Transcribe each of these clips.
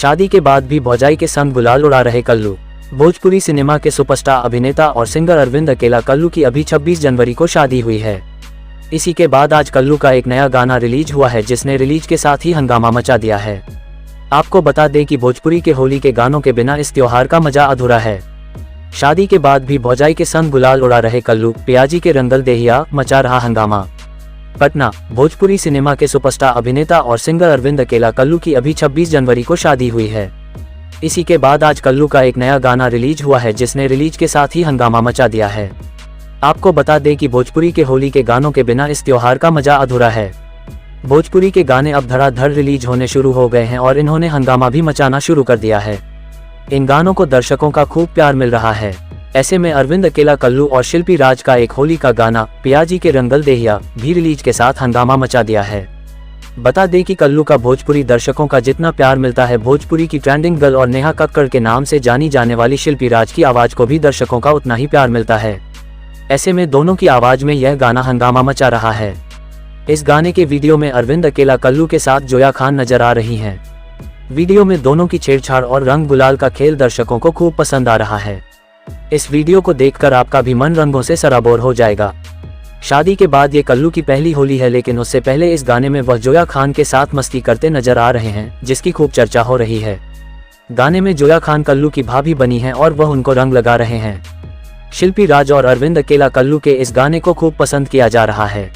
शादी के बाद भी भौजाई के संग गुलाल उड़ा रहे कल्लू। भोजपुरी सिनेमा के सुपरस्टार अभिनेता और सिंगर अरविंद अकेला कल्लू की अभी 26 जनवरी को शादी हुई है। इसी के बाद आज कल्लू का एक नया गाना रिलीज हुआ है, जिसने रिलीज के साथ ही हंगामा मचा दिया है। आपको बता दें कि भोजपुरी के होली के गानों के बिना इस त्योहार का मजा अधूरा है। शादी के बाद भी भौजाई के संग गुलाल उड़ा रहे कल्लू, पियाजी के रंगल देहिया, मचा रहा हंगामा। पटना। भोजपुरी सिनेमा के सुपरस्टार अभिनेता और सिंगर अरविंद अकेला कल्लू की अभी 26 जनवरी को शादी हुई है। इसी के बाद आज कल्लू का एक नया गाना रिलीज हुआ है, जिसने रिलीज के साथ ही हंगामा मचा दिया है। आपको बता दें कि भोजपुरी के होली के गानों के बिना इस त्योहार का मजा अधूरा है। भोजपुरी के गाने अब धड़ाधड़ रिलीज होने शुरू हो गए हैं और इन्होंने हंगामा भी मचाना शुरू कर दिया है। इन गानों को दर्शकों का खूब प्यार मिल रहा है। ऐसे में अरविंद अकेला कल्लू और शिल्पी राज का एक होली का गाना पियाजी के रंगल देहिया भी रिलीज के साथ हंगामा मचा दिया है। बता दें कि कल्लू का भोजपुरी दर्शकों का जितना प्यार मिलता है, भोजपुरी की ट्रेंडिंग गर्ल और नेहा कक्कड़ के नाम से जानी जाने वाली शिल्पी राज की आवाज को भी दर्शकों का उतना ही प्यार मिलता है। ऐसे में दोनों की आवाज में यह गाना हंगामा मचा रहा है। इस गाने के वीडियो में अरविंद अकेला कल्लू के साथ जोया खान नजर आ रही हैं। वीडियो में दोनों की छेड़छाड़ और रंग गुलाल का खेल दर्शकों को खूब पसंद आ रहा है। इस वीडियो को देखकर आपका भी मन रंगों से सराबोर हो जाएगा। शादी के बाद ये कल्लू की पहली होली है, लेकिन उससे पहले इस गाने में वह जोया खान के साथ मस्ती करते नजर आ रहे हैं, जिसकी खूब चर्चा हो रही है। गाने में जोया खान कल्लू की भाभी बनी है और वह उनको रंग लगा रहे हैं। शिल्पी राज और अरविंद अकेला कल्लू के इस गाने को खूब पसंद किया जा रहा है।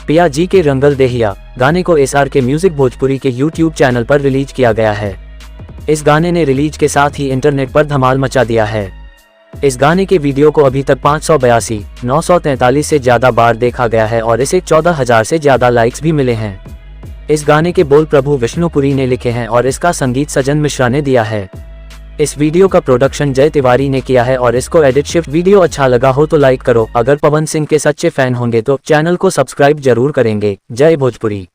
पिया जी के रंगल देहिया गाने को SRK म्यूजिक भोजपुरी के YouTube चैनल पर रिलीज किया गया है। इस गाने ने रिलीज के साथ ही इंटरनेट पर धमाल मचा दिया है। इस गाने के वीडियो को अभी तक 582,943 से ज्यादा बार देखा गया है और इसे 14,000 से ज्यादा लाइक्स भी मिले हैं। इस गाने के बोल प्रभु विष्णुपुरी ने लिखे हैं और इसका संगीत सजन मिश्रा ने दिया है। इस वीडियो का प्रोडक्शन जय तिवारी ने किया है और इसको एडिट शिफ्ट। वीडियो अच्छा लगा हो तो लाइक करो। अगर पवन सिंह के सच्चे फैन होंगे तो चैनल को सब्सक्राइब जरूर करेंगे। जय भोजपुरी।